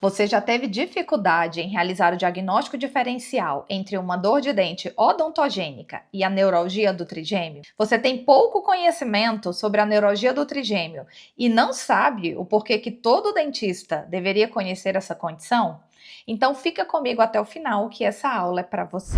Você já teve dificuldade em realizar o diagnóstico diferencial entre uma dor de dente odontogênica e a neuralgia do trigêmeo? Você tem pouco conhecimento sobre a neuralgia do trigêmeo e não sabe o porquê que todo dentista deveria conhecer essa condição? Então fica comigo até o final que essa aula é para você.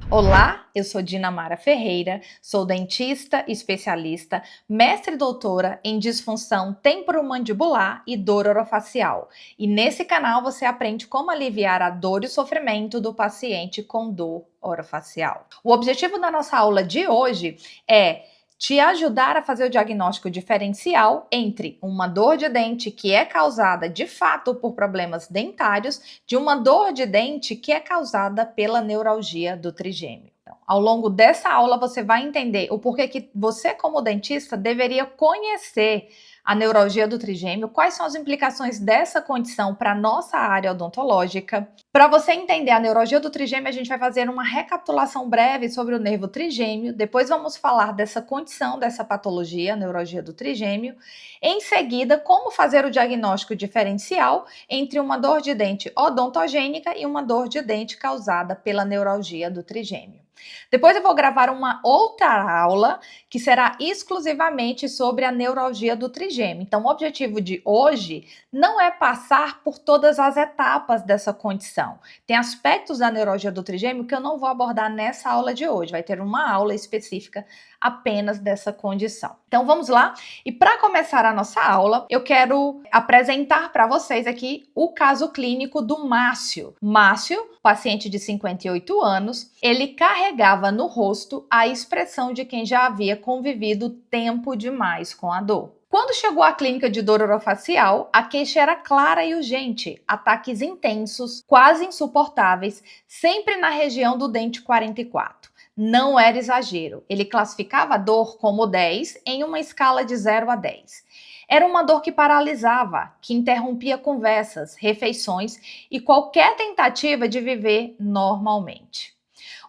Olá, eu sou Dinamara Ferreira, sou dentista especialista, mestre e doutora em disfunção temporomandibular e dor orofacial. E nesse canal você aprende como aliviar a dor e o sofrimento do paciente com dor orofacial. O objetivo da nossa aula de hoje é te ajudar a fazer o diagnóstico diferencial entre uma dor de dente que é causada de fato por problemas dentários de uma dor de dente que é causada pela neuralgia do trigêmeo. Então, ao longo dessa aula você vai entender o porquê que você, como dentista, deveria conhecer a neuralgia do trigêmeo, quais são as implicações dessa condição para a nossa área odontológica. Para você entender a neuralgia do trigêmeo, a gente vai fazer uma recapitulação breve sobre o nervo trigêmeo, depois vamos falar dessa condição, dessa patologia, a neuralgia do trigêmeo. Em seguida, como fazer o diagnóstico diferencial entre uma dor de dente odontogênica e uma dor de dente causada pela neuralgia do trigêmeo. Depois eu vou gravar uma outra aula que será exclusivamente sobre a neuralgia do trigêmeo. Então, o objetivo de hoje não é passar por todas as etapas dessa condição. Tem aspectos da neuralgia do trigêmeo que eu não vou abordar nessa aula de hoje. Vai ter uma aula específica apenas dessa condição. Então, vamos lá? E para começar a nossa aula, eu quero apresentar para vocês aqui o caso clínico do Márcio. Márcio, paciente de 58 anos, ele carregava no rosto a expressão de quem já havia convivido tempo demais com a dor. Quando chegou à clínica de dor orofacial, a queixa era clara e urgente, ataques intensos, quase insuportáveis, sempre na região do dente 44. Não era exagero, ele classificava a dor como 10 em uma escala de 0 a 10. Era uma dor que paralisava, que interrompia conversas, refeições e qualquer tentativa de viver normalmente.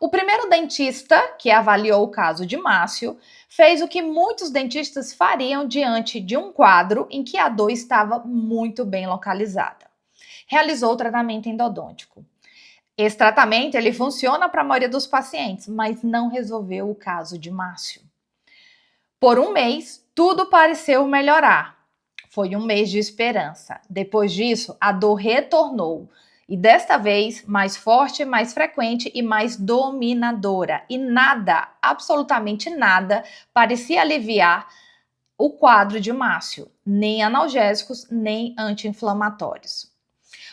O primeiro dentista que avaliou o caso de Márcio fez o que muitos dentistas fariam diante de um quadro em que a dor estava muito bem localizada. Realizou o tratamento endodôntico. Esse tratamento ele funciona para a maioria dos pacientes, mas não resolveu o caso de Márcio. Por um mês, tudo pareceu melhorar. Foi um mês de esperança. Depois disso, a dor retornou. E desta vez, mais forte, mais frequente e mais dominadora. E nada, absolutamente nada, parecia aliviar o quadro de Márcio. Nem analgésicos, nem anti-inflamatórios.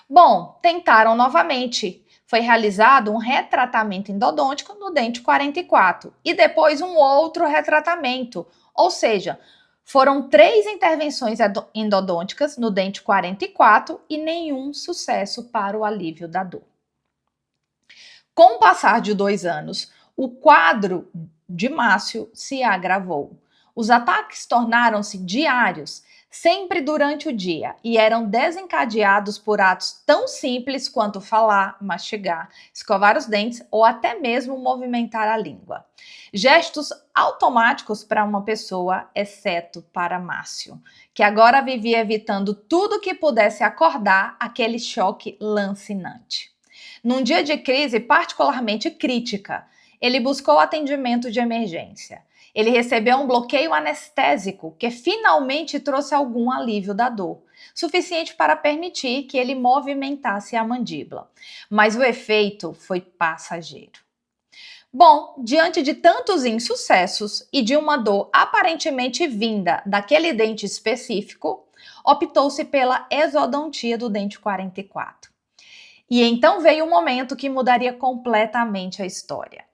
Bom, tentaram novamente. Foi realizado um retratamento endodôntico no dente 44 e depois um outro retratamento, ou seja, foram 3 intervenções endodônticas no dente 44 e nenhum sucesso para o alívio da dor. Com o passar de 2 anos, o quadro de Márcio se agravou. Os ataques tornaram-se diários, sempre durante o dia, e eram desencadeados por atos tão simples quanto falar, mastigar, escovar os dentes ou até mesmo movimentar a língua. Gestos automáticos para uma pessoa, exceto para Márcio, que agora vivia evitando tudo que pudesse acordar aquele choque lancinante. Num dia de crise particularmente crítica, ele buscou atendimento de emergência. Ele recebeu um bloqueio anestésico que finalmente trouxe algum alívio da dor, suficiente para permitir que ele movimentasse a mandíbula. Mas o efeito foi passageiro. Bom, diante de tantos insucessos e de uma dor aparentemente vinda daquele dente específico, optou-se pela exodontia do dente 44. E então veio um momento que mudaria completamente a história.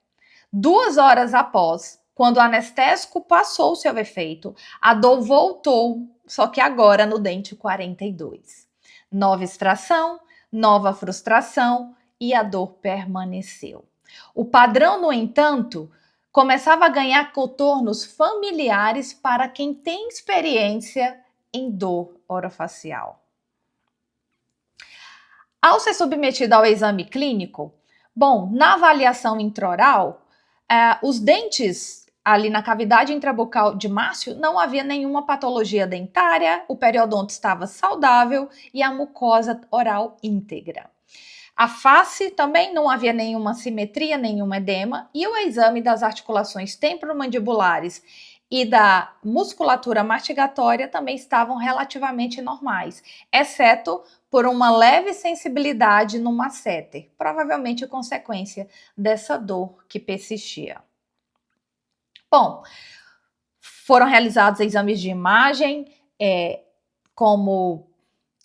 2 horas após, quando o anestésico passou seu efeito, a dor voltou, só que agora no dente 42. Nova extração, nova frustração e a dor permaneceu. O padrão, no entanto, começava a ganhar contornos familiares para quem tem experiência em dor orofacial. Ao ser submetido ao exame clínico, bom, na avaliação intraoral, os dentes ali na cavidade intrabucal de Márcio, não havia nenhuma patologia dentária, o periodonto estava saudável e a mucosa oral íntegra. A face também não havia nenhuma simetria, nenhum edema, e o exame das articulações temporomandibulares e da musculatura mastigatória também estavam relativamente normais, exceto por uma leve sensibilidade no masseter, provavelmente consequência dessa dor que persistia. Bom, foram realizados exames de imagem, como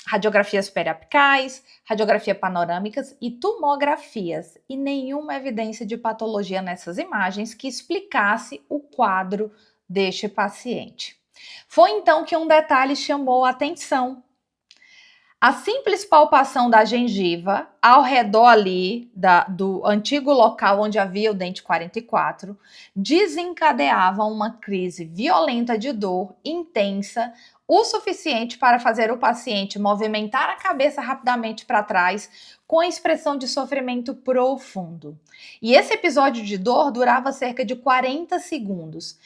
radiografias periapicais, radiografia panorâmicas e tomografias, e nenhuma evidência de patologia nessas imagens que explicasse o quadro deste paciente. Foi então que um detalhe chamou a atenção. A simples palpação da gengiva ao redor ali do antigo local onde havia o dente 44 desencadeava uma crise violenta de dor intensa, o suficiente para fazer o paciente movimentar a cabeça rapidamente para trás, com a expressão de sofrimento profundo. E esse episódio de dor durava cerca de 40 segundos.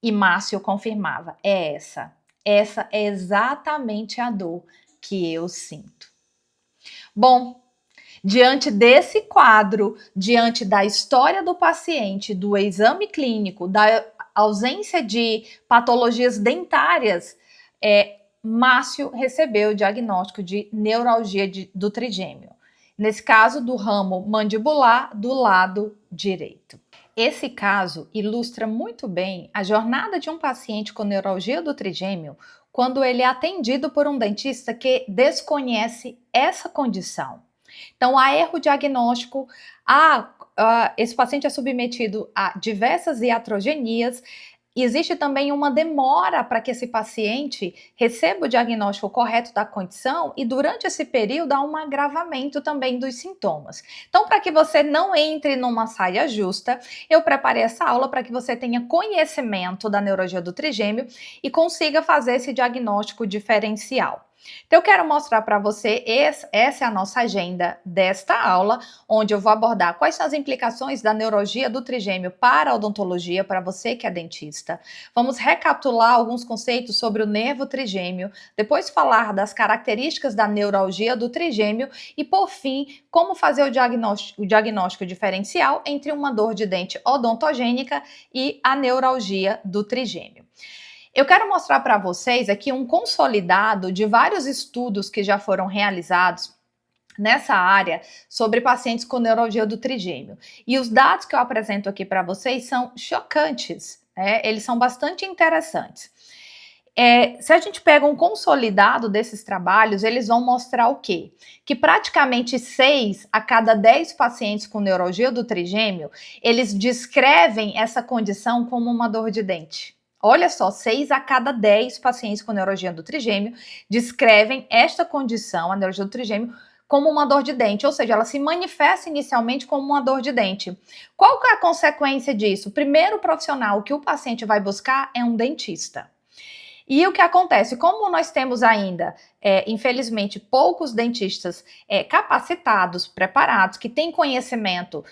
E Márcio confirmava: essa é exatamente a dor que eu sinto. Bom, diante desse quadro, diante da história do paciente, do exame clínico, da ausência de patologias dentárias, Márcio recebeu o diagnóstico de neuralgia do trigêmeo. Nesse caso, do ramo mandibular do lado direito. Esse caso ilustra muito bem a jornada de um paciente com neuralgia do trigêmeo quando ele é atendido por um dentista que desconhece essa condição. Então, há erro diagnóstico, esse paciente é submetido a diversas iatrogenias. Existe também uma demora para que esse paciente receba o diagnóstico correto da condição e durante esse período há um agravamento também dos sintomas. Então, para que você não entre numa saia justa, eu preparei essa aula para que você tenha conhecimento da neurologia do trigêmeo e consiga fazer esse diagnóstico diferencial. Então, eu quero mostrar para você, essa é a nossa agenda desta aula, onde eu vou abordar quais são as implicações da neurologia do trigêmeo para a odontologia, para você que é dentista. Vamos recapitular alguns conceitos sobre o nervo trigêmeo, depois falar das características da neuralgia do trigêmeo e, por fim, como fazer o diagnóstico diferencial entre uma dor de dente odontogênica e a neuralgia do trigêmeo. Eu quero mostrar para vocês aqui um consolidado de vários estudos que já foram realizados nessa área sobre pacientes com neuralgia do trigêmeo. E os dados que eu apresento aqui para vocês são chocantes, eles são bastante interessantes. Se a gente pega um consolidado desses trabalhos, eles vão mostrar o quê? Que praticamente 6 a cada 10 pacientes com neuralgia do trigêmeo, eles descrevem essa condição como uma dor de dente. Olha só, 6 a cada 10 pacientes com neuralgia do trigêmeo descrevem esta condição, a neuralgia do trigêmeo, como uma dor de dente, ou seja, ela se manifesta inicialmente como uma dor de dente. Qual que é a consequência disso? O primeiro profissional que o paciente vai buscar é um dentista. E o que acontece? Como nós temos ainda, infelizmente, poucos dentistas capacitados, preparados, que têm conhecimento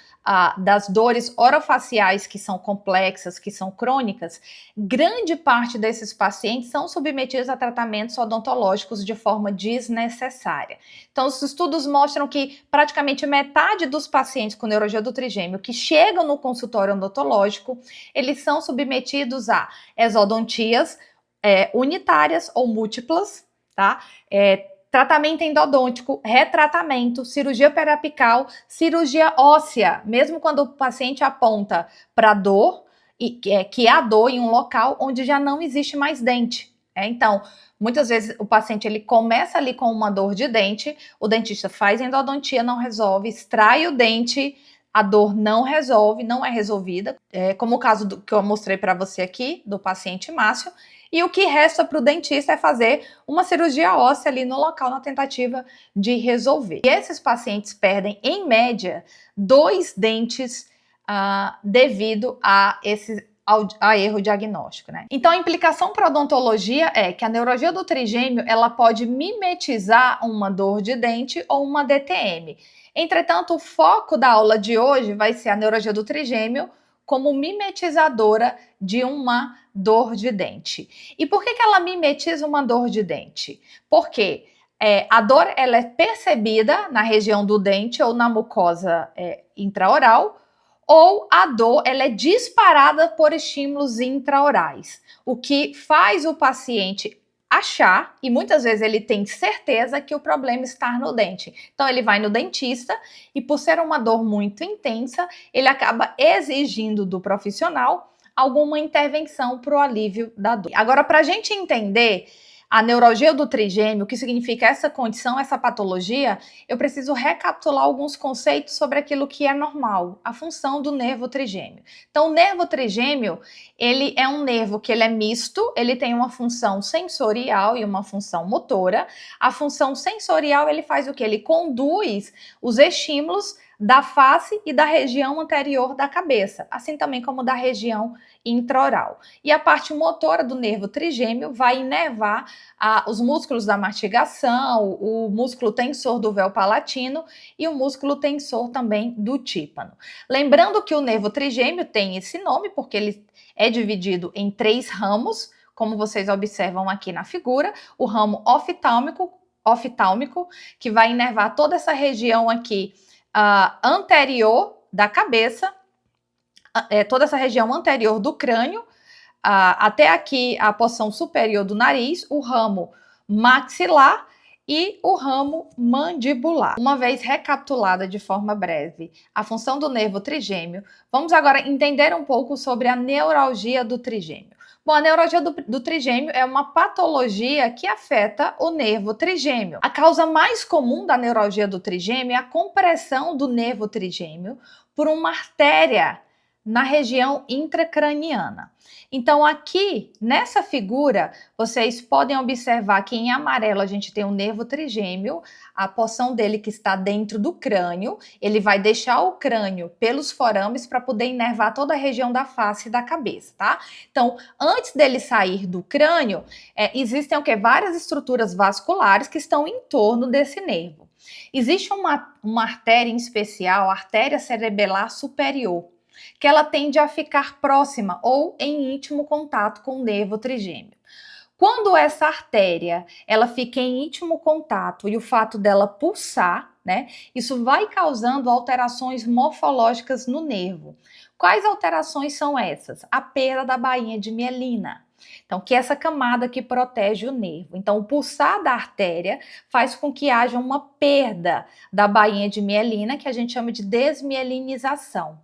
das dores orofaciais que são complexas, que são crônicas, grande parte desses pacientes são submetidos a tratamentos odontológicos de forma desnecessária. Então, os estudos mostram que praticamente metade dos pacientes com neuralgia do trigêmeo que chegam no consultório odontológico, eles são submetidos a exodontias, unitárias ou múltiplas, tá? Tratamento endodôntico, retratamento, cirurgia periapical, cirurgia óssea, mesmo quando o paciente aponta para dor, que é a dor em um local onde já não existe mais dente. Então, muitas vezes o paciente ele começa ali com uma dor de dente, o dentista faz endodontia, não resolve, extrai o dente, a dor não resolve, não é resolvida, como o caso que eu mostrei para você aqui, do paciente Márcio, e o que resta para o dentista é fazer uma cirurgia óssea ali no local na tentativa de resolver. E esses pacientes perdem, em média, 2 dentes devido a erro diagnóstico, né? Então, a implicação para a odontologia é que a neuralgia do trigêmeo, ela pode mimetizar uma dor de dente ou uma DTM. Entretanto, o foco da aula de hoje vai ser a neuralgia do trigêmeo como mimetizadora de uma dor de dente. E por que ela mimetiza uma dor de dente? Porque a dor ela é percebida na região do dente ou na mucosa intraoral, ou a dor ela é disparada por estímulos intraorais, o que faz o paciente achar, e muitas vezes ele tem certeza que o problema está no dente. Então ele vai no dentista e por ser uma dor muito intensa, ele acaba exigindo do profissional alguma intervenção para o alívio da dor. Agora, para a gente entender a neuralgia do trigêmeo, o que significa essa condição, essa patologia, eu preciso recapitular alguns conceitos sobre aquilo que é normal, a função do nervo trigêmeo. Então, o nervo trigêmeo, ele é um nervo que ele é misto, ele tem uma função sensorial e uma função motora. A função sensorial, ele faz o quê? Ele conduz os estímulos da face e da região anterior da cabeça, assim também como da região intraoral. E a parte motora do nervo trigêmeo vai inervar os músculos da mastigação, o músculo tensor do véu palatino e o músculo tensor também do tímpano. Lembrando que o nervo trigêmeo tem esse nome porque ele é dividido em 3 ramos, como vocês observam aqui na figura: o ramo oftálmico, que vai inervar toda essa região aqui anterior da cabeça, toda essa região anterior do crânio, até aqui a porção superior do nariz, o ramo maxilar e o ramo mandibular. Uma vez recapitulada de forma breve a função do nervo trigêmeo, vamos agora entender um pouco sobre a neuralgia do trigêmeo. Bom, a neuralgia do trigêmeo é uma patologia que afeta o nervo trigêmeo. A causa mais comum da neuralgia do trigêmeo é a compressão do nervo trigêmeo por uma artéria na região intracraniana. Então, aqui nessa figura, vocês podem observar que em amarelo a gente tem o nervo trigêmeo, a porção dele que está dentro do crânio. Ele vai deixar o crânio pelos forames para poder inervar toda a região da face e da cabeça, tá? Então, antes dele sair do crânio, existem o quê? Várias estruturas vasculares que estão em torno desse nervo. Existe uma artéria em especial, a artéria cerebelar superior, que ela tende a ficar próxima ou em íntimo contato com o nervo trigêmeo. Quando essa artéria ela fica em íntimo contato e o fato dela pulsar, né, isso vai causando alterações morfológicas no nervo. Quais alterações são essas? A perda da bainha de mielina. Então, que é essa camada que protege o nervo. Então, o pulsar da artéria faz com que haja uma perda da bainha de mielina, que a gente chama de desmielinização.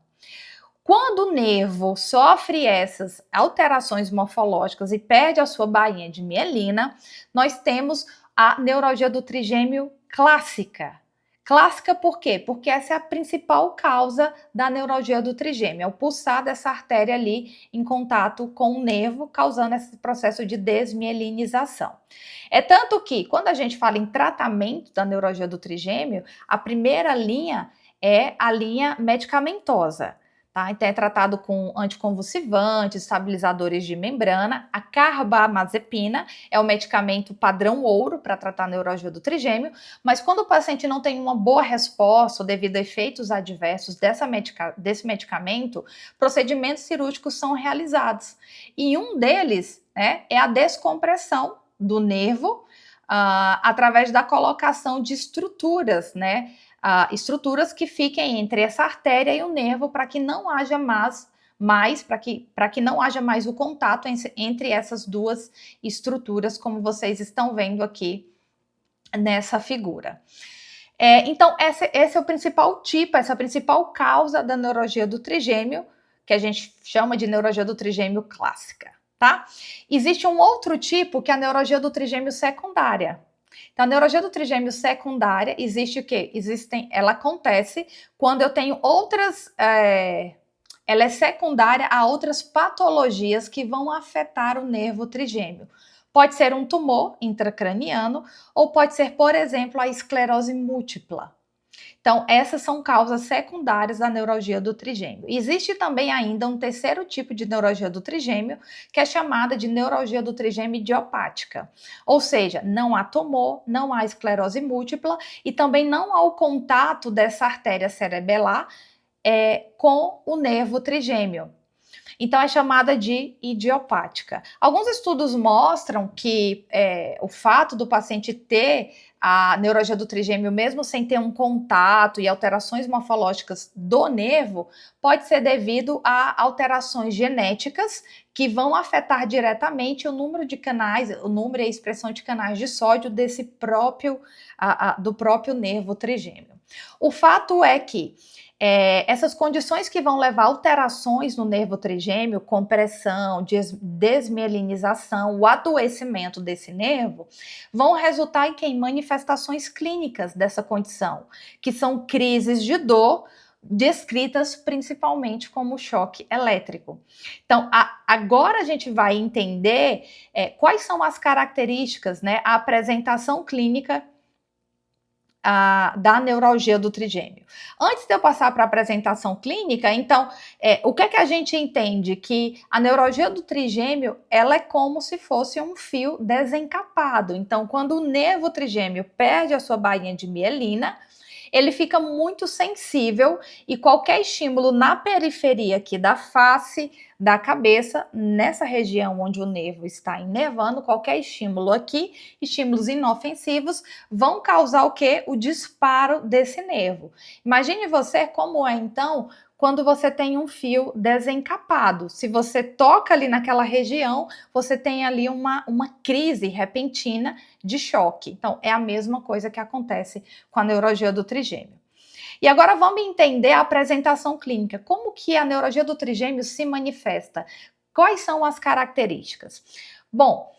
Quando o nervo sofre essas alterações morfológicas e perde a sua bainha de mielina, nós temos a neuralgia do trigêmeo clássica. Clássica por quê? Porque essa é a principal causa da neuralgia do trigêmeo, é o pulsar dessa artéria ali em contato com o nervo, causando esse processo de desmielinização. É tanto que, quando a gente fala em tratamento da neuralgia do trigêmeo, a primeira linha é a linha medicamentosa. Tá? Então, é tratado com anticonvulsivantes, estabilizadores de membrana. A carbamazepina é o medicamento padrão ouro para tratar a neuralgia do trigêmeo, mas quando o paciente não tem uma boa resposta devido a efeitos adversos desse medicamento, procedimentos cirúrgicos são realizados. E um deles, né, é a descompressão do nervo através da colocação de estruturas, né? Estruturas que fiquem entre essa artéria e o nervo para que não haja para que não haja mais o contato entre essas duas estruturas, como vocês estão vendo aqui nessa figura. Então, esse é o principal tipo, essa é a principal causa da neuralgia do trigêmeo, que a gente chama de neuralgia do trigêmeo clássica, tá? Existe um outro tipo, que é a neuralgia do trigêmeo secundária. Então, a neuralgia do trigêmeo secundária existe o quê? Ela acontece quando eu tenho outras... ela é secundária a outras patologias que vão afetar o nervo trigêmeo. Pode ser um tumor intracraniano ou pode ser, por exemplo, a esclerose múltipla. Então, essas são causas secundárias da neuralgia do trigêmeo. Existe também ainda um terceiro tipo de neuralgia do trigêmeo, que é chamada de neuralgia do trigêmeo idiopática. Ou seja, não há tumor, não há esclerose múltipla e também não há o contato dessa artéria cerebelar com o nervo trigêmeo. Então, é chamada de idiopática. Alguns estudos mostram que o fato do paciente ter a neuralgia do trigêmeo, mesmo sem ter um contato e alterações morfológicas do nervo, pode ser devido a alterações genéticas que vão afetar diretamente o número de canais, o número e a expressão de canais de sódio do próprio nervo trigêmeo. O fato é que essas condições que vão levar a alterações no nervo trigêmeo, compressão, desmielinização, o adoecimento desse nervo, vão resultar em manifestações clínicas dessa condição, que são crises de dor, descritas principalmente como choque elétrico. Então, agora a gente vai entender quais são as características, né, a apresentação clínica da neuralgia do trigêmeo. Antes de eu passar para a apresentação clínica, então, o que é que a gente entende? Que a neuralgia do trigêmeo, ela é como se fosse um fio desencapado. Então, quando o nervo trigêmeo perde a sua bainha de mielina, ele fica muito sensível e qualquer estímulo na periferia aqui da face, da cabeça, nessa região onde o nervo está inervando, qualquer estímulo aqui, estímulos inofensivos, vão causar o quê? O disparo desse nervo. Imagine você como é, então, quando você tem um fio desencapado. Se você toca ali naquela região, você tem ali uma crise repentina de choque. Então, é a mesma coisa que acontece com a neuralgia do trigêmeo. E agora vamos entender a apresentação clínica. Como que a neuralgia do trigêmeo se manifesta? Quais são as características? Bom,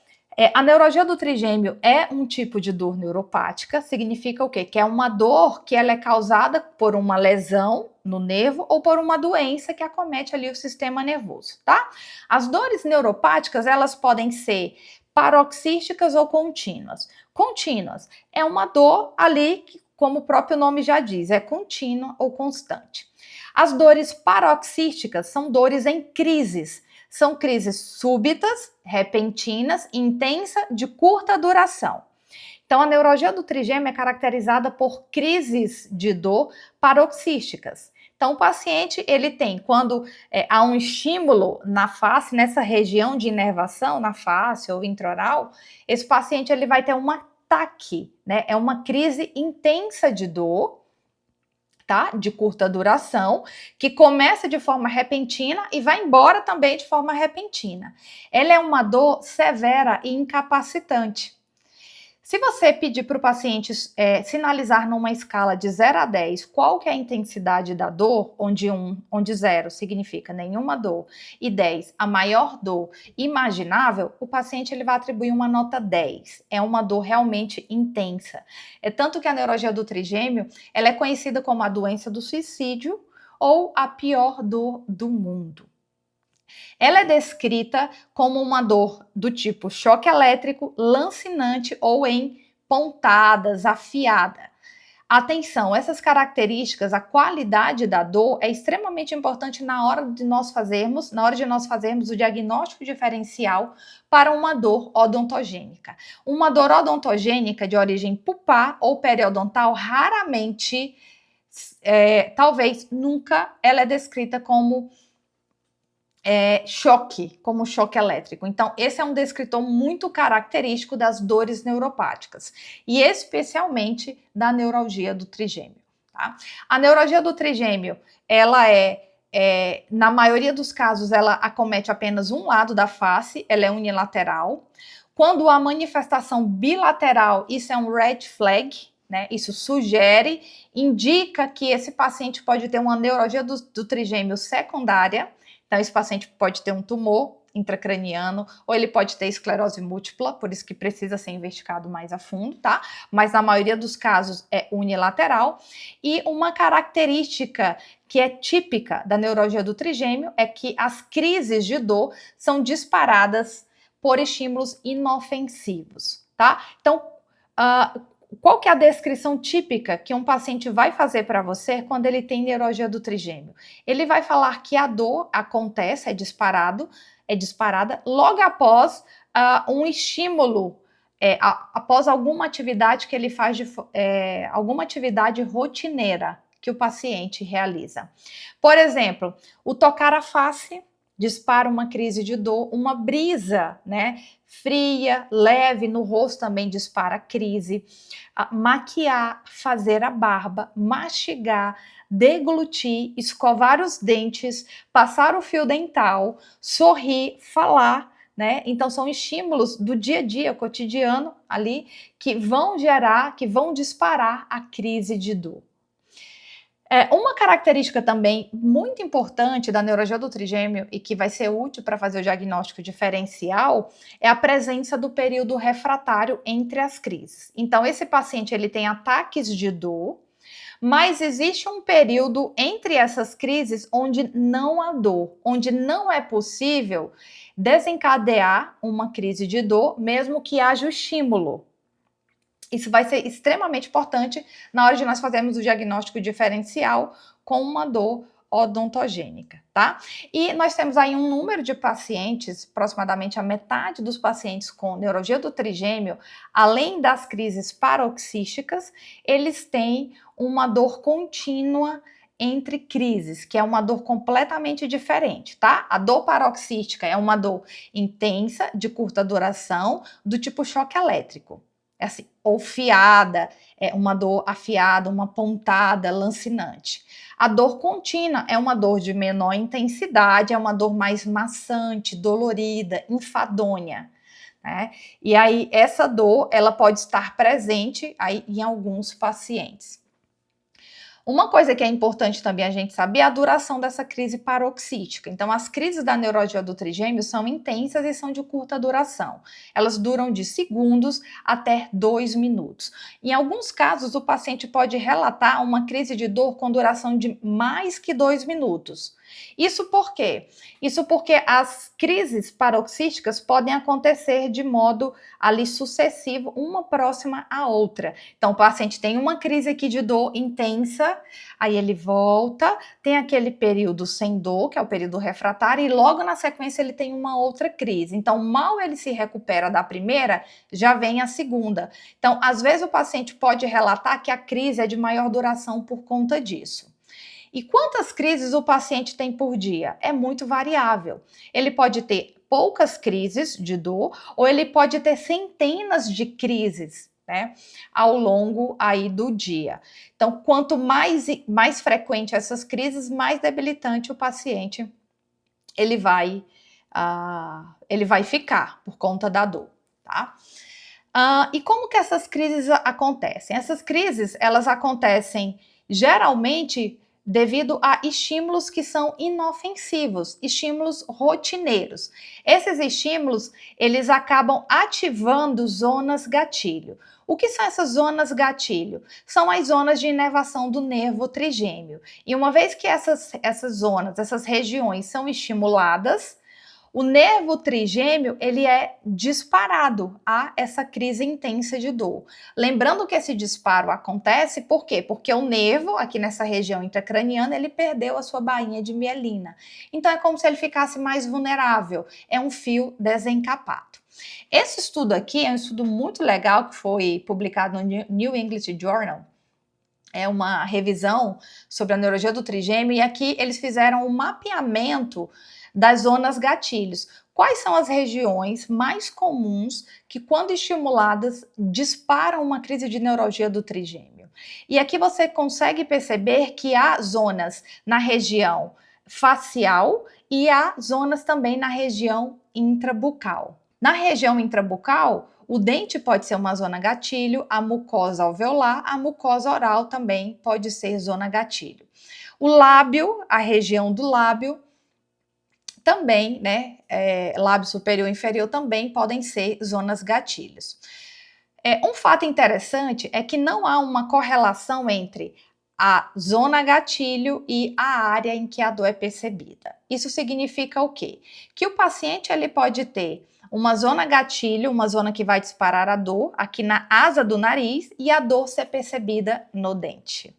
a neuralgia do trigêmeo é um tipo de dor neuropática, significa o quê? Que é uma dor que ela é causada por uma lesão no nervo ou por uma doença que acomete ali o sistema nervoso, tá? As dores neuropáticas, elas podem ser paroxísticas ou contínuas. Contínuas é uma dor ali que, como o próprio nome já diz, é contínua ou constante. As dores paroxísticas são dores em crises. São crises súbitas, repentinas, intensa, de curta duração. Então, a neuralgia do trigêmeo é caracterizada por crises de dor paroxísticas. Então, o paciente, ele tem, quando há um estímulo na face, nessa região de inervação, na face ou intraoral, esse paciente ele vai ter um ataque, né? É uma crise intensa de dor, tá? De curta duração, que começa de forma repentina e vai embora também de forma repentina. Ela é uma dor severa e incapacitante. Se você pedir para o paciente sinalizar numa escala de 0 a 10 qual que é a intensidade da dor, onde 0 significa nenhuma dor e 10 a maior dor imaginável, o paciente ele vai atribuir uma nota 10. É uma dor realmente intensa. É tanto que a neuralgia do trigêmeo ela é conhecida como a doença do suicídio ou a pior dor do mundo. Ela é descrita como uma dor do tipo choque elétrico, lancinante ou em pontadas, afiada. Atenção, essas características, a qualidade da dor é extremamente importante na hora de nós fazermos o diagnóstico diferencial para uma dor odontogênica. Uma dor odontogênica de origem pulpar ou periodontal raramente, talvez nunca, ela é descrita como como choque elétrico. Então, esse é um descritor muito característico das dores neuropáticas e especialmente da neuralgia do trigêmeo. Tá? A neuralgia do trigêmeo, ela na maioria dos casos, ela acomete apenas um lado da face, ela é unilateral. Quando a manifestação bilateral, isso é um red flag, né? Isso indica que esse paciente pode ter uma neuralgia do trigêmeo secundária. Então, esse paciente pode ter um tumor intracraniano, ou ele pode ter esclerose múltipla, por isso que precisa ser investigado mais a fundo, tá? Mas na maioria dos casos é unilateral. E uma característica que é típica da neuralgia do trigêmeo é que as crises de dor são disparadas por estímulos inofensivos, tá? Então, qual que é a descrição típica que um paciente vai fazer para você quando ele tem neuralgia do trigêmeo? Ele vai falar que a dor acontece, é disparada logo após um estímulo, após alguma atividade que ele faz, alguma atividade rotineira, que o paciente realiza. Por exemplo, o tocar a face dispara uma crise de dor, uma brisa, né, fria, leve no rosto também dispara crise. Maquiar, fazer a barba, mastigar, deglutir, escovar os dentes, passar o fio dental, sorrir, falar, né? Então são estímulos do dia a dia, cotidiano ali, que vão gerar, que vão disparar a crise de dor. Uma característica também muito importante da neurologia do trigêmeo e que vai ser útil para fazer o diagnóstico diferencial é a presença do período refratário entre as crises. Então, esse paciente ele tem ataques de dor, mas existe um período entre essas crises onde não há dor, onde não é possível desencadear uma crise de dor, mesmo que haja o estímulo. Isso vai ser extremamente importante na hora de nós fazermos o diagnóstico diferencial com uma dor odontogênica, tá? E nós temos aí um número de pacientes, aproximadamente a metade dos pacientes com neurologia do trigêmeo, além das crises paroxísticas, eles têm uma dor contínua entre crises, que é uma dor completamente diferente, tá? A dor paroxística é uma dor intensa, de curta duração, do tipo choque elétrico. É assim, ou fiada, é uma dor afiada, uma pontada, lancinante. A dor contínua é uma dor de menor intensidade, é uma dor mais maçante, dolorida, enfadonha, né? E aí, essa dor, ela pode estar presente aí em alguns pacientes. Uma coisa que é importante também a gente saber é a duração dessa crise paroxística. Então, as crises da neurologia do trigêmeo são intensas e são de curta duração. Elas duram de segundos até 2 minutos. Em alguns casos, o paciente pode relatar uma crise de dor com duração de mais que 2 minutos. Isso por quê? Isso porque as crises paroxísticas podem acontecer de modo ali sucessivo, uma próxima à outra. Então, o paciente tem uma crise aqui de dor intensa, aí ele volta, tem aquele período sem dor, que é o período refratário, e logo na sequência ele tem uma outra crise. Então, mal ele se recupera da primeira, já vem a segunda. Então, às vezes o paciente pode relatar que a crise é de maior duração por conta disso. E quantas crises o paciente tem por dia? É muito variável. Ele pode ter poucas crises de dor ou ele pode ter centenas de crises, né, ao longo aí do dia. Então, quanto mais frequente essas crises, mais debilitante o paciente ele vai ficar por conta da dor, tá? E como que essas crises acontecem? Essas crises, elas acontecem geralmente devido a estímulos que são inofensivos, estímulos rotineiros. Esses estímulos, eles acabam ativando zonas gatilho. O que são essas zonas gatilho? São as zonas de inervação do nervo trigêmeo. E uma vez que essas zonas, essas regiões são estimuladas, o nervo trigêmeo, ele é disparado a essa crise intensa de dor. Lembrando que esse disparo acontece, por quê? Porque o nervo, aqui nessa região intracraniana, ele perdeu a sua bainha de mielina. Então, é como se ele ficasse mais vulnerável. É um fio desencapado. Esse estudo aqui é um estudo muito legal que foi publicado no New English Journal. É uma revisão sobre a neurologia do trigêmeo e aqui eles fizeram um mapeamento das zonas gatilhos. Quais são as regiões mais comuns que, quando estimuladas, disparam uma crise de neurologia do trigêmeo? E aqui você consegue perceber que há zonas na região facial e há zonas também na região intrabucal. Na região intrabucal, o dente pode ser uma zona gatilho, a mucosa alveolar, a mucosa oral também pode ser zona gatilho. O lábio, a região do lábio, também, né, lábio superior e inferior também podem ser zonas gatilhos. Um fato interessante é que não há uma correlação entre a zona gatilho e a área em que a dor é percebida. Isso significa o quê? Que o paciente ele pode ter uma zona gatilho, uma zona que vai disparar a dor aqui na asa do nariz e a dor ser percebida no dente.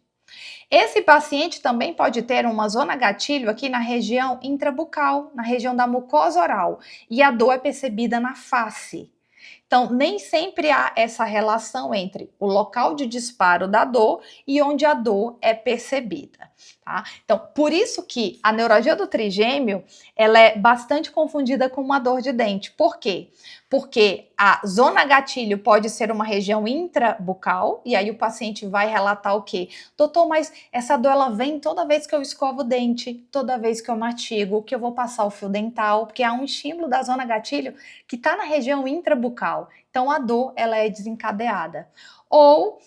Esse paciente também pode ter uma zona gatilho aqui na região intrabucal, na região da mucosa oral, e a dor é percebida na face. Então, nem sempre há essa relação entre o local de disparo da dor e onde a dor é percebida, tá? Então, por isso que a neuralgia do trigêmeo, ela é bastante confundida com uma dor de dente. Por quê? Porque a zona gatilho pode ser uma região intrabucal, e aí o paciente vai relatar o quê? Doutor, mas essa dor ela vem toda vez que eu escovo o dente, toda vez que eu mastigo, que eu vou passar o fio dental, porque há um estímulo da zona gatilho que está na região intrabucal. Então a dor ela é desencadeada. Ou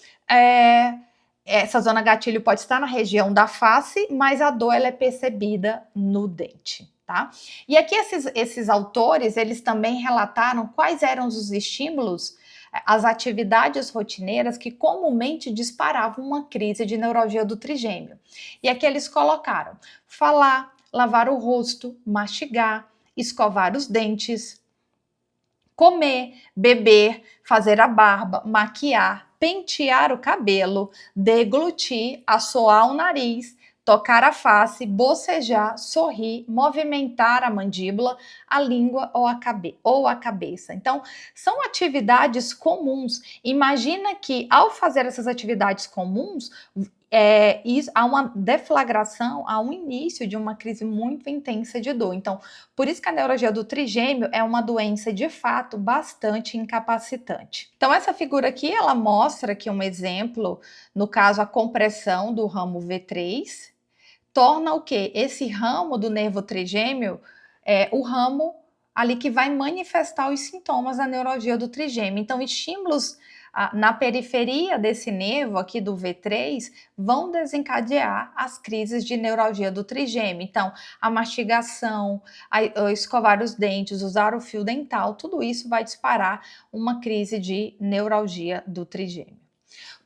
essa zona gatilho pode estar na região da face, mas a dor ela é percebida no dente. Tá? E aqui esses autores, eles também relataram quais eram os estímulos, as atividades rotineiras que comumente disparavam uma crise de neuralgia do trigêmeo. E aqui eles colocaram falar, lavar o rosto, mastigar, escovar os dentes, comer, beber, fazer a barba, maquiar, pentear o cabelo, deglutir, assoar o nariz, tocar a face, bocejar, sorrir, movimentar a mandíbula, a língua ou a cabeça. Então, são atividades comuns. Imagina que, ao fazer essas atividades comuns, há uma deflagração, há um início de uma crise muito intensa de dor. Então, por isso que a neuralgia do trigêmeo é uma doença, de fato, bastante incapacitante. Então, essa figura aqui, ela mostra aqui um exemplo, no caso, a compressão do ramo V3, torna o quê? Esse ramo do nervo trigêmeo o ramo ali que vai manifestar os sintomas da neuralgia do trigêmeo. Então, estímulos na periferia desse nervo aqui do V3 vão desencadear as crises de neuralgia do trigêmeo. Então, a mastigação, a escovar os dentes, usar o fio dental, tudo isso vai disparar uma crise de neuralgia do trigêmeo.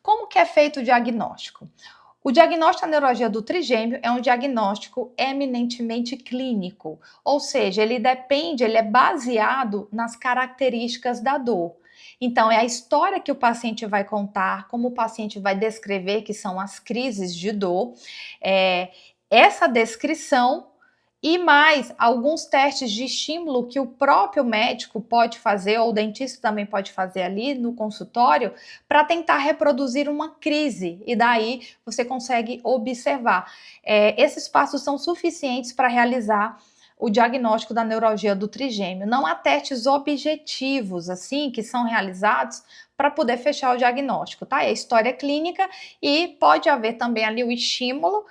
Como que é feito o diagnóstico? O diagnóstico da neuralgia do trigêmeo é um diagnóstico eminentemente clínico, ou seja, ele é baseado nas características da dor. Então, é a história que o paciente vai contar, como o paciente vai descrever que são as crises de dor, essa descrição e mais alguns testes de estímulo que o próprio médico pode fazer, ou o dentista também pode fazer ali no consultório, para tentar reproduzir uma crise. E daí você consegue observar. Esses passos são suficientes para realizar o diagnóstico da neuralgia do trigêmeo. Não há testes objetivos, assim, que são realizados para poder fechar o diagnóstico, tá? É história clínica e pode haver também ali o estímulo.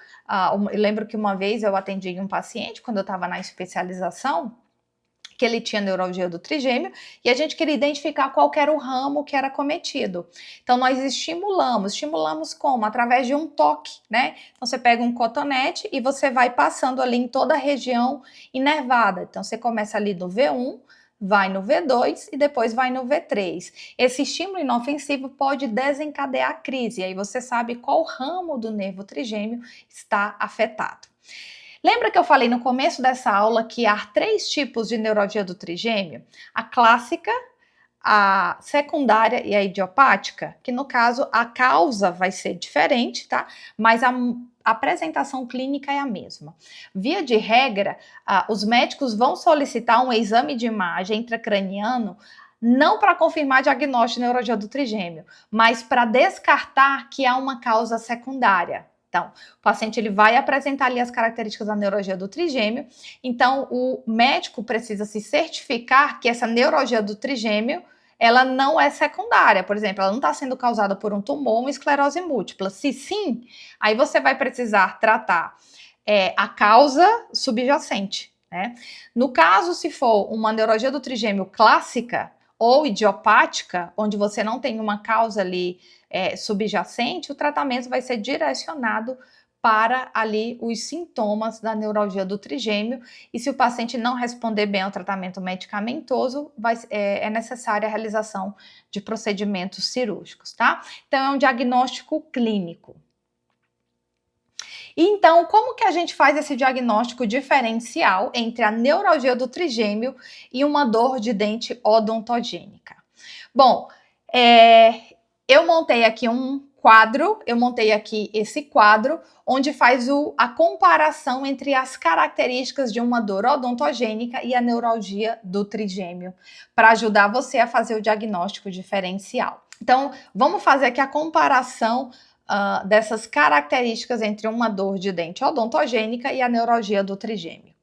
Eu lembro que uma vez eu atendi um paciente, quando eu estava na especialização, que ele tinha neuralgia do trigêmeo, e a gente queria identificar qual era o ramo que era cometido. Então, nós estimulamos como? Através de um toque, né? Então, você pega um cotonete e você vai passando ali em toda a região inervada. Então, você começa ali no V1, vai no V2 e depois vai no V3. Esse estímulo inofensivo pode desencadear a crise, e aí você sabe qual ramo do nervo trigêmeo está afetado. Lembra que eu falei no começo dessa aula que há 3 tipos de neuralgia do trigêmeo? A clássica, a secundária e a idiopática, que no caso a causa vai ser diferente, tá? Mas a apresentação clínica é a mesma. Via de regra, os médicos vão solicitar um exame de imagem intracraniano não para confirmar diagnóstico de neuralgia do trigêmeo, mas para descartar que há uma causa secundária. Então, o paciente ele vai apresentar ali as características da neuralgia do trigêmeo, então o médico precisa se certificar que essa neuralgia do trigêmeo ela não é secundária, por exemplo, ela não está sendo causada por um tumor ou uma esclerose múltipla. Se sim, aí você vai precisar tratar a causa subjacente, né? No caso, se for uma neuralgia do trigêmeo clássica ou idiopática, onde você não tem uma causa ali subjacente, o tratamento vai ser direcionado para ali os sintomas da neuralgia do trigêmeo, e se o paciente não responder bem ao tratamento medicamentoso, é necessária a realização de procedimentos cirúrgicos, tá? Então, é um diagnóstico clínico. Então, como que a gente faz esse diagnóstico diferencial entre a neuralgia do trigêmeo e uma dor de dente odontogênica? Bom, eu montei aqui um quadro, eu montei aqui esse quadro, onde faz a comparação entre as características de uma dor odontogênica e a neuralgia do trigêmeo, para ajudar você a fazer o diagnóstico diferencial. Então, vamos fazer aqui a comparação dessas características entre uma dor de dente odontogênica e a neuralgia do trigêmeo.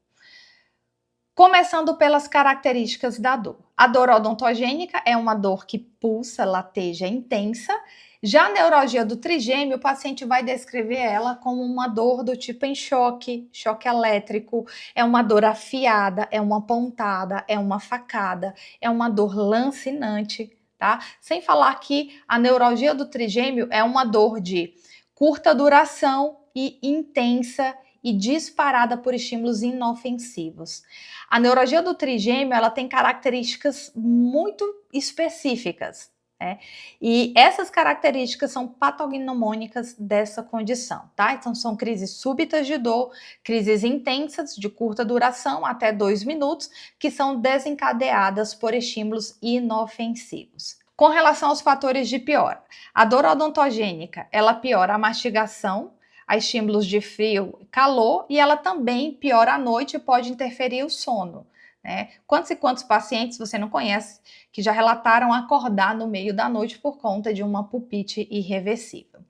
Começando pelas características da dor. A dor odontogênica é uma dor que pulsa, lateja, intensa. Já a neuralgia do trigêmeo, o paciente vai descrever ela como uma dor do tipo em choque, choque elétrico, é uma dor afiada, é uma pontada, é uma facada, é uma dor lancinante, tá? Sem falar que a neuralgia do trigêmeo é uma dor de curta duração e intensa e disparada por estímulos inofensivos. A neuralgia do trigêmeo, ela tem características muito específicas, né? E essas características são patognomônicas dessa condição, tá? Então são crises súbitas de dor, crises intensas de curta duração, até 2 minutos, que são desencadeadas por estímulos inofensivos. Com relação aos fatores de piora, a dor odontogênica, ela piora a mastigação, a estímulos de frio e calor, e ela também piora à noite e pode interferir o sono, né? Quantos e quantos pacientes você não conhece que já relataram acordar no meio da noite por conta de uma pulpite irreversível?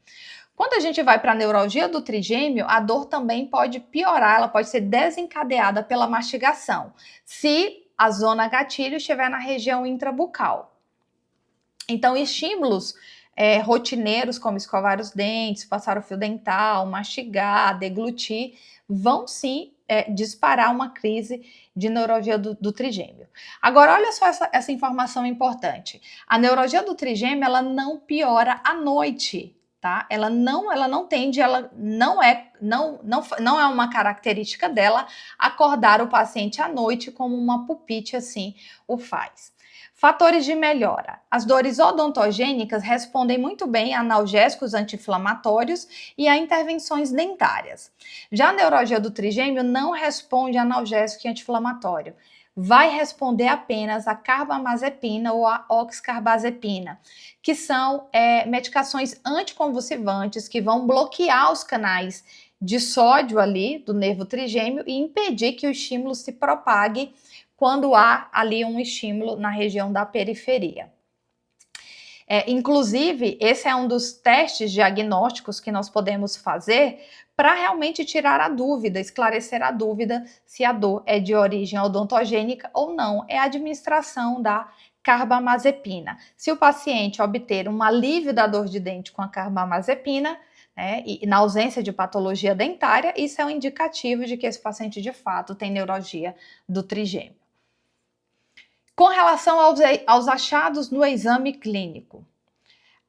Quando a gente vai para a neuralgia do trigêmeo, a dor também pode piorar, ela pode ser desencadeada pela mastigação, se a zona gatilho estiver na região intrabucal. Então, estímulos rotineiros, como escovar os dentes, passar o fio dental, mastigar, deglutir, vão sim disparar uma crise de neuralgia do trigêmeo. Agora, olha só essa informação importante. A neuralgia do trigêmeo, ela não piora à noite, tá? Ela não tende, ela não é uma característica dela acordar o paciente à noite como uma pulpite assim o faz. Fatores de melhora. As dores odontogênicas respondem muito bem a analgésicos anti-inflamatórios e a intervenções dentárias. Já a neuralgia do trigêmeo não responde a analgésico e anti-inflamatório. Vai responder apenas a carbamazepina ou a oxcarbazepina, que são medicações anticonvulsivantes que vão bloquear os canais de sódio ali do nervo trigêmeo e impedir que o estímulo se propague quando há ali um estímulo na região da periferia. Inclusive, esse é um dos testes diagnósticos que nós podemos fazer para realmente tirar a dúvida, esclarecer a dúvida se a dor é de origem odontogênica ou não. É a administração da carbamazepina. Se o paciente obter um alívio da dor de dente com a carbamazepina, e na ausência de patologia dentária, isso é um indicativo de que esse paciente de fato tem neuralgia do trigêmeo. Com relação aos achados no exame clínico,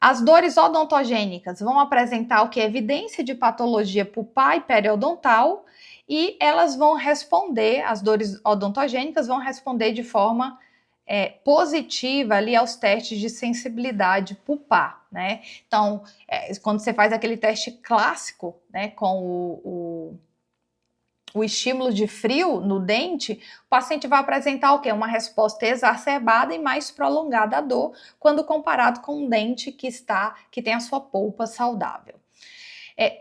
as dores odontogênicas vão apresentar o que? Evidência de patologia pulpar e periodontal, e elas vão responder, as dores odontogênicas vão responder de forma positiva ali aos testes de sensibilidade pulpar, né? Então, quando você faz aquele teste clássico, né, com o estímulo de frio no dente, o paciente vai apresentar o quê? Uma resposta exacerbada e mais prolongada à dor, quando comparado com um dente que tem a sua polpa saudável.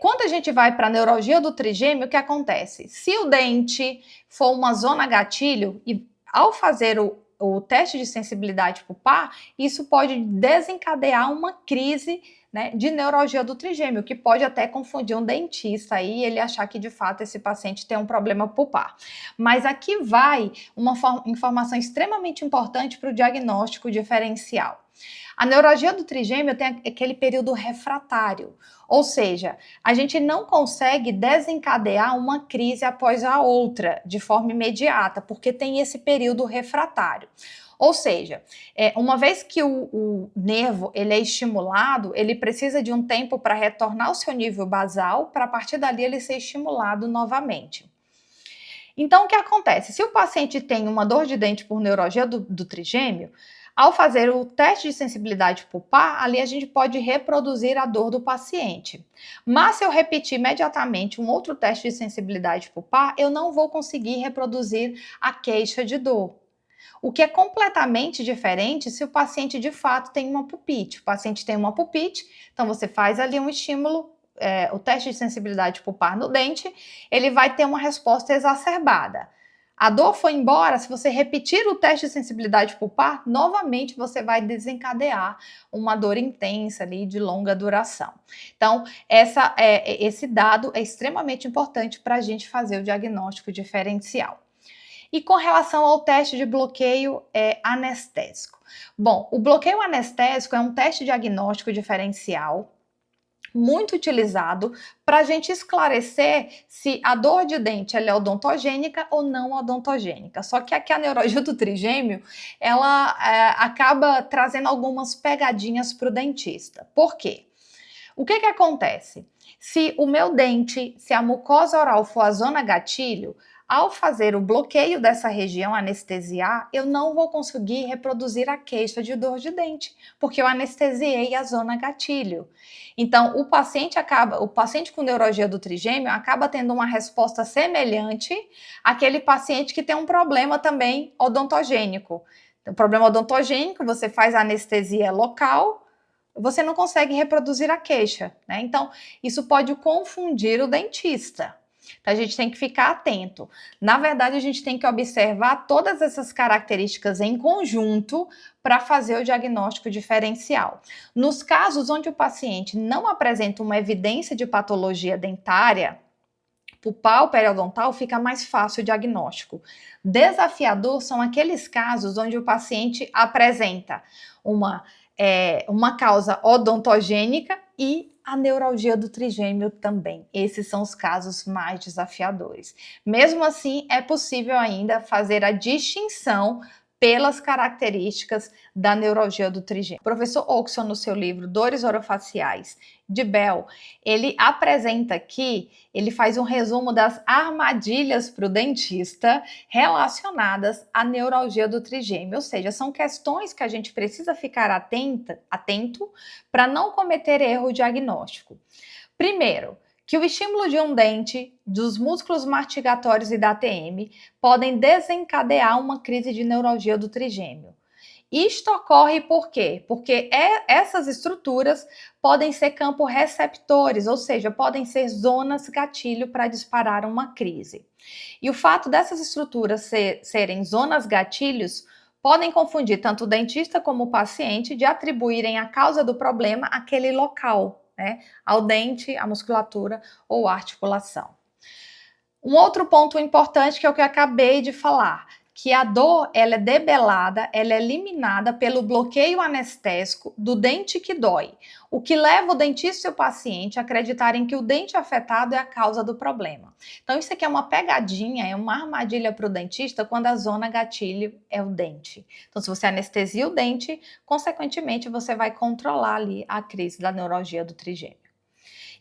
Quando a gente vai para a neuralgia do trigêmeo, o que acontece? Se o dente for uma zona gatilho, e ao fazer o teste de sensibilidade pulpar, isso pode desencadear uma crise, né, de neuralgia do trigêmeo, que pode até confundir um dentista aí e ele achar que de fato esse paciente tem um problema pulpar. Mas aqui vai uma informação extremamente importante para o diagnóstico diferencial. A neuralgia do trigêmeo tem aquele período refratário, ou seja, a gente não consegue desencadear uma crise após a outra de forma imediata, porque tem esse período refratário. Ou seja, uma vez que o nervo ele é estimulado, ele precisa de um tempo para retornar ao seu nível basal, para a partir dali ele ser estimulado novamente. Então, o que acontece? Se o paciente tem uma dor de dente por neuralgia do trigêmeo, ao fazer o teste de sensibilidade pulpar, ali a gente pode reproduzir a dor do paciente. Mas se eu repetir imediatamente um outro teste de sensibilidade pulpar, eu não vou conseguir reproduzir a queixa de dor. O que é completamente diferente se o paciente de fato tem uma pulpite. O paciente tem uma pulpite, então você faz ali um estímulo, o teste de sensibilidade pulpar no dente, ele vai ter uma resposta exacerbada. A dor foi embora, se você repetir o teste de sensibilidade pulpar, novamente você vai desencadear uma dor intensa ali de longa duração. Então, esse dado é extremamente importante para a gente fazer o diagnóstico diferencial. E com relação ao teste de bloqueio anestésico. Bom, o bloqueio anestésico é um teste diagnóstico diferencial muito utilizado para a gente esclarecer se a dor de dente ela é odontogênica ou não odontogênica. Só que aqui a neuralgia do trigêmeo, ela acaba trazendo algumas pegadinhas para o dentista. Por quê? O que acontece? Se o meu dente, se a mucosa oral for a zona gatilho, ao fazer o bloqueio dessa região, anestesiar, eu não vou conseguir reproduzir a queixa de dor de dente, porque eu anestesiei a zona gatilho. Então, o paciente com neuralgia do trigêmeo acaba tendo uma resposta semelhante àquele paciente que tem um problema também odontogênico. O problema odontogênico, você faz a anestesia local, você não consegue reproduzir a queixa, né? Então, isso pode confundir o dentista. Então, a gente tem que ficar atento. Na verdade, a gente tem que observar todas essas características em conjunto para fazer o diagnóstico diferencial. Nos casos onde o paciente não apresenta uma evidência de patologia dentária, pulpar periodontal, fica mais fácil o diagnóstico. Desafiador são aqueles casos onde o paciente apresenta uma causa odontogênica e a neuralgia do trigêmeo também. Esses são os casos mais desafiadores. Mesmo assim, é possível ainda fazer a distinção pelas características da neuralgia do trigêmeo. O professor Oxon, no seu livro Dores Orofaciais de Bell, ele apresenta aqui, ele faz um resumo das armadilhas para o dentista relacionadas à neuralgia do trigêmeo, ou seja, são questões que a gente precisa ficar atento para não cometer erro diagnóstico. Primeiro, que o estímulo de um dente, dos músculos mastigatórios e da TM podem desencadear uma crise de neuralgia do trigêmeo. Isto ocorre por quê? Porque essas estruturas podem ser campos receptores, ou seja, podem ser zonas gatilho para disparar uma crise. E o fato dessas estruturas serem zonas gatilhos podem confundir tanto o dentista como o paciente de atribuírem a causa do problema àquele local, né, ao dente, à musculatura ou à articulação. Um outro ponto importante que é o que eu acabei de falar, que a dor ela é debelada, ela é eliminada pelo bloqueio anestésico do dente que dói, o que leva o dentista e o paciente a acreditarem que o dente afetado é a causa do problema. Então isso aqui é uma pegadinha, é uma armadilha para o dentista quando a zona gatilho é o dente. Então se você anestesia o dente, consequentemente você vai controlar ali a crise da neuralgia do trigêmeo.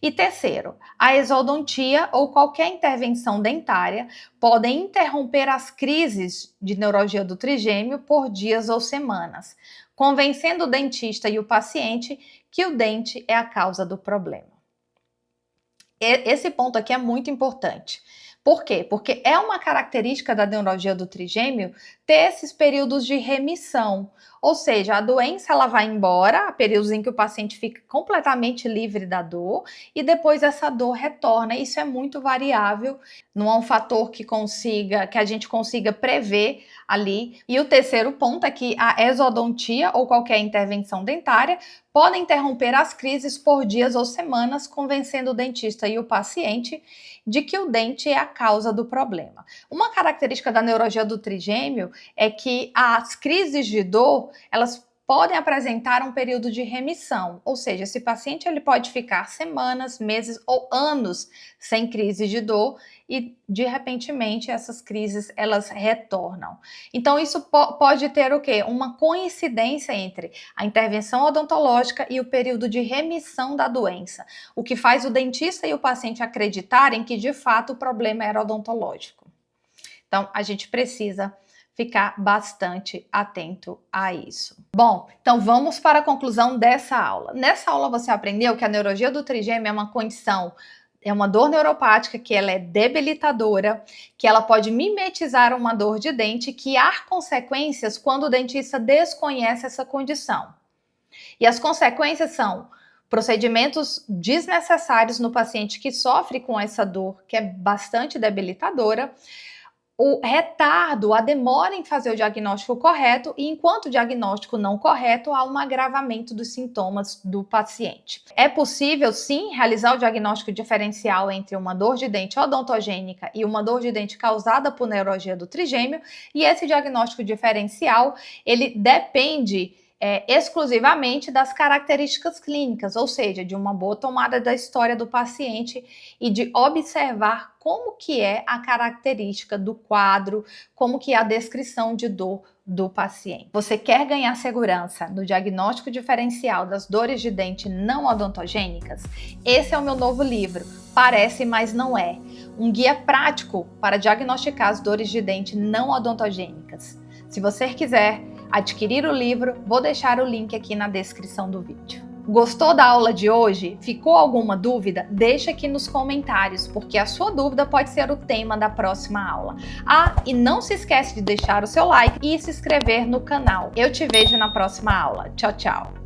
E terceiro, a exodontia ou qualquer intervenção dentária podem interromper as crises de neuralgia do trigêmeo por dias ou semanas, convencendo o dentista e o paciente que o dente é a causa do problema. Esse ponto aqui é muito importante. Por quê? Porque é uma característica da neuralgia do trigêmeo ter esses períodos de remissão, ou seja, a doença ela vai embora, há períodos em que o paciente fica completamente livre da dor e depois essa dor retorna. Isso é muito variável, não é um fator que a gente consiga prever ali. E o terceiro ponto é que a exodontia ou qualquer intervenção dentária pode interromper as crises por dias ou semanas, convencendo o dentista e o paciente de que o dente é a causa do problema. Uma característica da neuralgia do trigêmeo é que as crises de dor, elas podem apresentar um período de remissão, ou seja, esse paciente ele pode ficar semanas, meses ou anos sem crise de dor e de repentemente essas crises elas retornam. Então isso pode ter o quê? Uma coincidência entre a intervenção odontológica e o período de remissão da doença, o que faz o dentista e o paciente acreditarem que de fato o problema era odontológico. Então a gente precisa ficar bastante atento a isso. Bom, então vamos para a conclusão dessa aula. Nessa aula você aprendeu que a neuralgia do trigêmeo é uma condição É uma dor neuropática que ela é debilitadora, que ela pode mimetizar uma dor de dente, que há consequências quando o dentista desconhece essa condição. E as consequências são procedimentos desnecessários no paciente que sofre com essa dor, que é bastante debilitadora, o retardo, a demora em fazer o diagnóstico correto, e enquanto o diagnóstico não correto, há um agravamento dos sintomas do paciente. É possível, sim, realizar o diagnóstico diferencial entre uma dor de dente odontogênica e uma dor de dente causada por neuralgia do trigêmeo, e esse diagnóstico diferencial, ele depende exclusivamente das características clínicas, ou seja, de uma boa tomada da história do paciente e de observar como que é a característica do quadro, como que é a descrição de dor do paciente. Você quer ganhar segurança no diagnóstico diferencial das dores de dente não odontogênicas? Esse é o meu novo livro, Parece, mas não é. Um guia prático para diagnosticar as dores de dente não odontogênicas. Se você quiser adquirir o livro, vou deixar o link aqui na descrição do vídeo. Gostou da aula de hoje? Ficou alguma dúvida? Deixa aqui nos comentários, porque a sua dúvida pode ser o tema da próxima aula. E não se esquece de deixar o seu like e se inscrever no canal. Eu te vejo na próxima aula. Tchau, tchau!